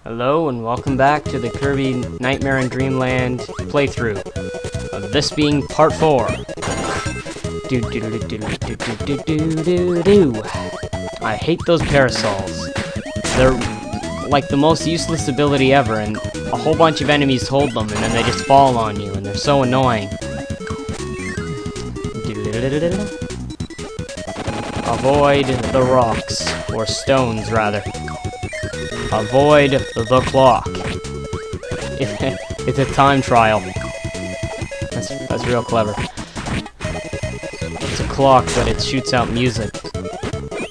Hello and welcome back to the Kirby Nightmare in Dreamland playthrough of this being part 4. I hate those parasols. They're like the most useless ability ever, and a whole bunch of enemies hold them and then they just fall on you and they're so annoying. Avoid the rocks, or stones rather. Avoid the clock. It's a time trial. That's real clever. It's a clock, but it shoots out music.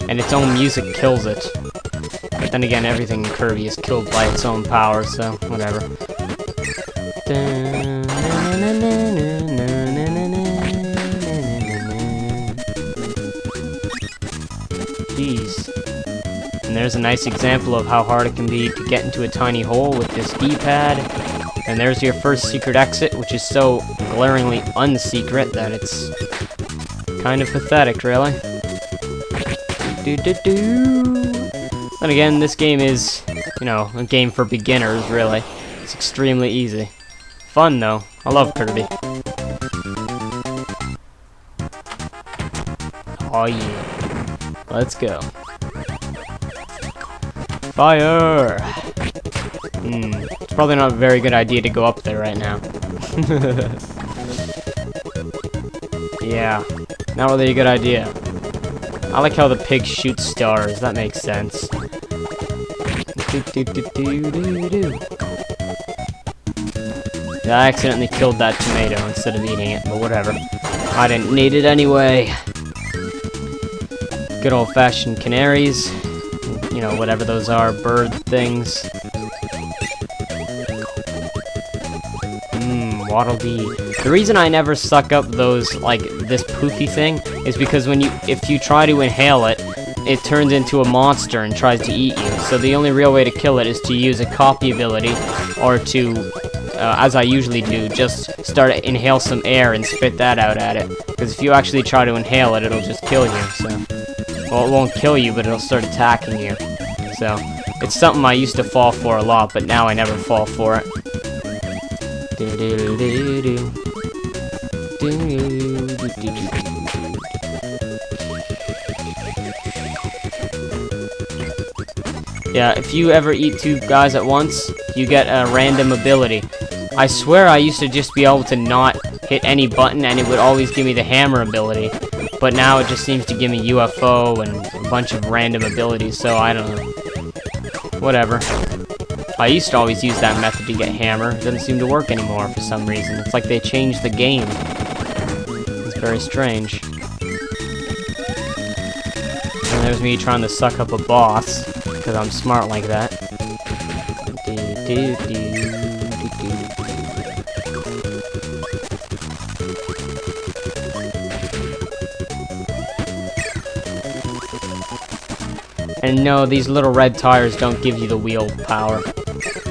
And its own music kills it. But then again, everything in Kirby is killed by its own power, so whatever. Jeez. And there's a nice example of how hard it can be to get into a tiny hole with this D-pad. And there's your first secret exit, which is so glaringly unsecret that it's kind of pathetic, really. Then again, this game is, you know, a game for beginners, really. It's extremely easy. Fun, though. I love Kirby. Oh, yeah. Let's go. Fire! It's probably not a very good idea to go up there right now. Yeah, not really a good idea. I like how the pig shoots stars, that makes sense. Yeah, I accidentally killed that tomato instead of eating it, but whatever. I didn't need it anyway. Good old-fashioned canaries. You know, whatever those are, bird things. Waddle Dee. The reason I never suck up those, like, this poofy thing, is because if you try to inhale it, it turns into a monster and tries to eat you. So the only real way to kill it is to use a copy ability, or to, as I usually do, just start to inhale some air and spit that out at it. Because if you actually try to inhale it, it'll just kill you, so... Well, it won't kill you, but it'll start attacking you. So, it's something I used to fall for a lot, but now I never fall for it. Yeah, if you ever eat two guys at once, you get a random ability. I swear I used to just be able to not hit any button and it would always give me the hammer ability. But now it just seems to give me UFO and a bunch of random abilities, so I don't know. Whatever. I used to always use that method to get hammer. It doesn't seem to work anymore for some reason. It's like they changed the game. It's very strange. And there's me trying to suck up a boss, because I'm smart like that. And no, these little red tires don't give you the wheel power.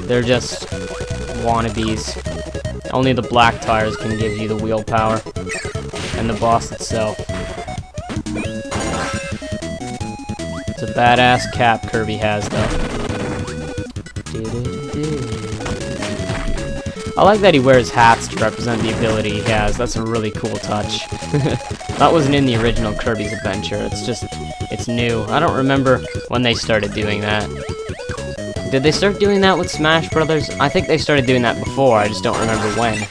They're just wannabes. Only the black tires can give you the wheel power. And the boss itself. It's a badass cap Kirby has, though. I like that he wears hats to represent the ability he has. That's a really cool touch. That wasn't in the original Kirby's Adventure. It's new. I don't remember when they started doing that. Did they start doing that with Smash Brothers? I think they started doing that before. I just don't remember when.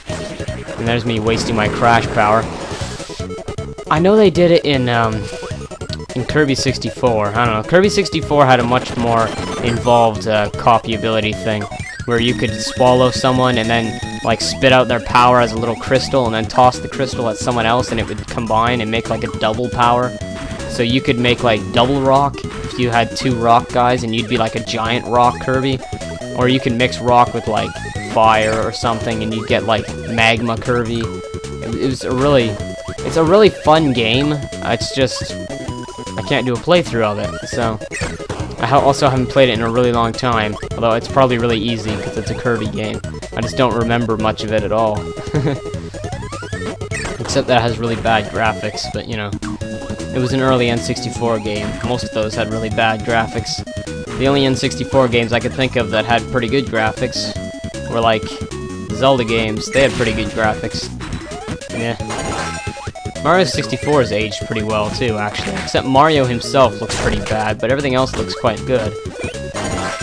And there's me wasting my crash power. I know they did it in Kirby 64. I don't know. Kirby 64 had a much more involved copy ability thing, where you could swallow someone and then like spit out their power as a little crystal and then toss the crystal at someone else and it would combine and make like a double power. So you could make like double rock if you had two rock guys and you'd be like a giant rock Kirby. Or you can mix rock with like fire or something and you'd get like magma Kirby. It's a really fun game. It's just, I can't do a playthrough of it, so... I also haven't played it in a really long time, although it's probably really easy because it's a Kirby game. I just don't remember much of it at all. Except that it has really bad graphics, but you know. It was an early N64 game. Most of those had really bad graphics. The only N64 games I could think of that had pretty good graphics were like Zelda games. They had pretty good graphics. Yeah. Mario 64 has aged pretty well too, actually. Except Mario himself looks pretty bad, but everything else looks quite good.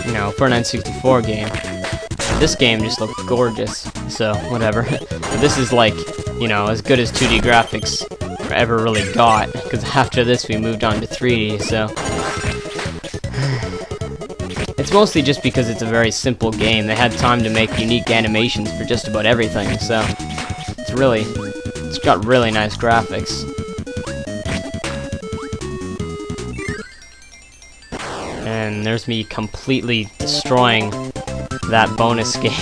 You know, for an N64 game. This game just looked gorgeous, so whatever. But this is like, you know, as good as 2D graphics ever really got, because after this we moved on to 3D, so... It's mostly just because it's a very simple game. They had time to make unique animations for just about everything, so... It's got really nice graphics. And there's me completely destroying that bonus game.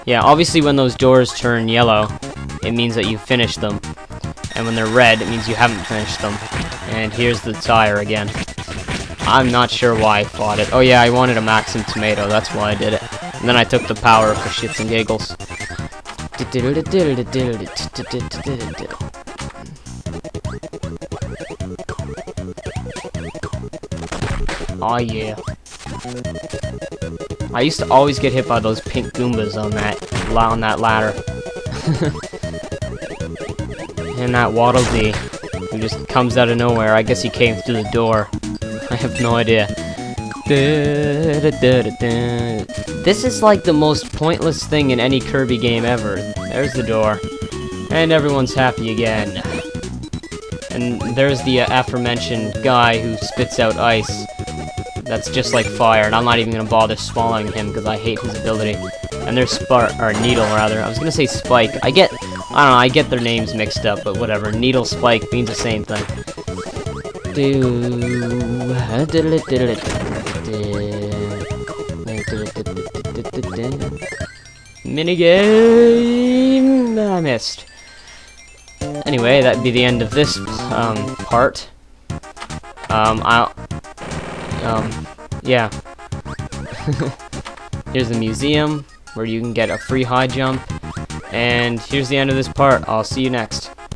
Yeah, obviously when those doors turn yellow, it means that you finished them. And when they're red, it means you haven't finished them. And here's the tire again. I'm not sure why I fought it. Oh yeah, I wanted a Maxim Tomato, that's why I did it. And then I took the power for shits and giggles. Oh yeah. I used to always get hit by those pink Goombas on that ladder. And that Waddle Dee, who just comes out of nowhere. I guess he came through the door. I have no idea. This is like the most pointless thing in any Kirby game ever. There's the door. And everyone's happy again. And there's the aforementioned guy who spits out ice. That's just like fire, and I'm not even gonna bother swallowing him because I hate his ability. And there's Needle, rather. I was gonna say Spike. I don't know, I get their names mixed up, but whatever. Needle, Spike means the same thing. Minigame! I missed. Anyway, that'd be the end of this part. Yeah. Here's the museum, where you can get a free high jump. And here's the end of this part. I'll see you next.